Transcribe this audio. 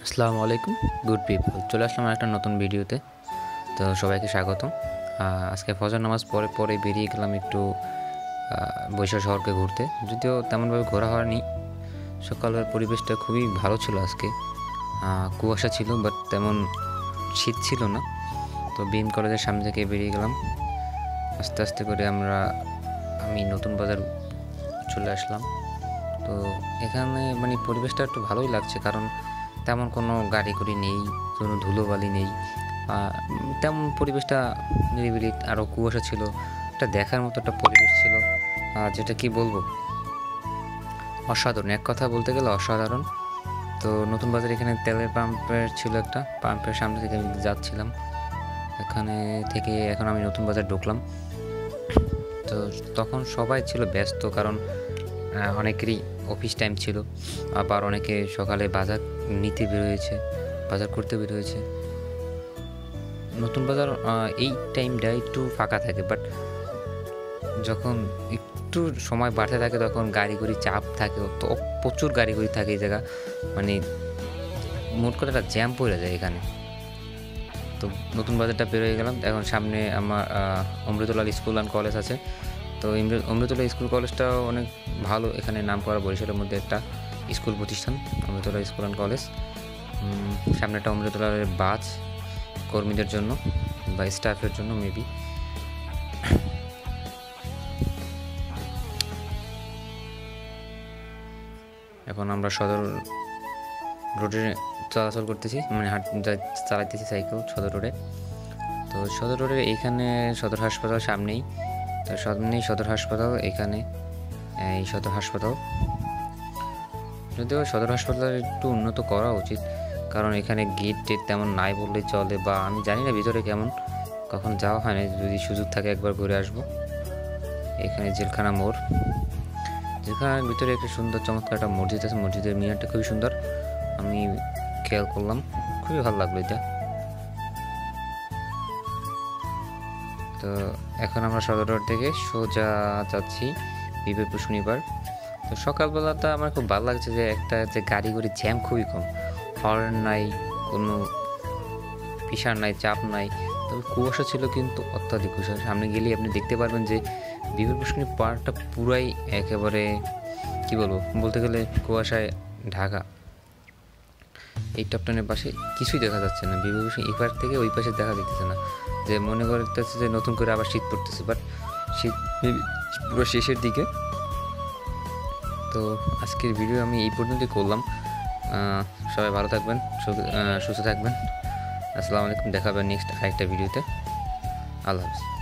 আসসালামু আলাইকুম good people, চলে আসলাম একটা নতুন ভিডিওতে। তো সবাইকে স্বাগতম। আজকে ফজর নামাজ পরে পরে বেরিয়ে গেলাম একটু বরিশাল শহরকে ঘুরতে। যদিও তেমনভাবে ঘোরা হয়নি, সকালের পরিবেশটা খুবই ভালো ছিল আজকে। কুয়াশা ছিল বাট তেমন শীত ছিল না। তো বিএম কলেজের সামনে থেকে বেরিয়ে গেলাম। আস্তে আস্তে করে আমি নতুন বাজার চলে আসলাম। তো এখানে মানে পরিবেশটা একটু ভালোই লাগছে, কারণ তেমন কোনো গাড়ি গুড়ি নেই, কোনো ধুলোবালি নেই, তেমন পরিবেশটা নিরিবিলি। আরও কুয়াশা ছিল, একটা দেখার মতো একটা পরিবেশ ছিল, যেটা কি বলবো, অসাধারণ। এক কথা বলতে গেলে অসাধারণ। তো নতুন বাজার এখানে তেলের পাম্পের ছিল, একটা পাম্পের সামনে থেকে আমি যাচ্ছিলাম। এখানে থেকে এখন আমি নতুন বাজার ঢুকলাম। তো তখন সবাই ছিল ব্যস্ত, কারণ অনেকেরই অফিস টাইম ছিল, আবার অনেকে সকালে বাজার নিতে বের হয়েছে, বাজার করতে বের হয়েছে। নতুন বাজার এই টাইমটা একটু ফাঁকা থাকে, বাট যখন একটু সময় বাড়তে থাকে তখন গাড়ি গুড়ি চাপ থাকে, তো প্রচুর গাড়ি গুড়ি থাকে এই জায়গা, মানে মোট করে একটা জ্যাম পড়ে যায় এখানে। তো নতুন বাজারটা বেরোয় গেলাম। এখন সামনে আমার অমৃতলাল স্কুল অ্যান্ড কলেজ আছে। তো অমৃতলাল স্কুল কলেজটাও অনেক ভালো, এখানে নাম করা বরিশালের মধ্যে একটা স্কুল প্রতিষ্ঠান, অমৃতলাল স্কুল অ্যান্ড কলেজ। সামনে একটা অমৃতলালের বাস কর্মীদের জন্য বা স্টাফের জন্য মেবি। এখন আমরা সদর রোডে চলাচল করতেছি, মানে চালাইতেছি সাইকেল সদর রোডে। তো সদর রোডের এইখানে সদর হাসপাতাল সামনেই, তো সামনেই সদর হাসপাতাল। এখানে এই সদর হাসপাতাল, যদিও সদর হাসপাতাল একটু উন্নত করা উচিত, কারণ এখানে গেট টেট তেমন নাই বললেই চলে, বা আমি জানি না ভিতরে কেমন, কখন যাওয়া হয় না, যদি সুযোগ থাকে একবার ঘুরে আসবো। এখানে জেলখানা মোড়, জেলখানার ভিতরে একটা সুন্দর চমৎকার একটা মসজিদ আছে, মসজিদের মিনারটা খুবই সুন্দর, আমি খেয়াল করলাম, খুবই ভালো লাগলো এটা। তো এখন আমরা সদর রোড থেকে সোজা যাচ্ছি বিবেকপুর শনিবার। তো সকালবেলাটা আমার খুব ভালো লাগছে যে যে গাড়ি গুড়ি জ্যাম খুবই কম, হর্ন নাই, কোনো প্রেশার নাই, চাপ নাই। তবে কুয়াশা ছিল, কিন্তু অত্যাধিক কুয়াশা। সামনে গেলেই আপনি দেখতে পারবেন যে বিবেকপুর শনি পাহাড়টা পুরাই একেবারে কি বলবো, বলতে গেলে কুয়াশায় ঢাকা। এই টপটানের পাশে কিছুই দেখা যাচ্ছে না, বিভূষণ এই পাশ থেকে ওই পাশে দেখা যেতেছে না, যে মনে করতেছে যে নতুন করে আবার শীত পড়তেছে, বাট শীত পুরো শেষের দিকে। তো আজকের ভিডিও আমি এই পর্যন্তই করলাম। সবাই ভালো থাকবেন, সুস্থ থাকবেন। আসসালামু আলাইকুম, দেখা হবে নেক্সট আরেকটা ভিডিওতে। আল্লাহ হাফেজ।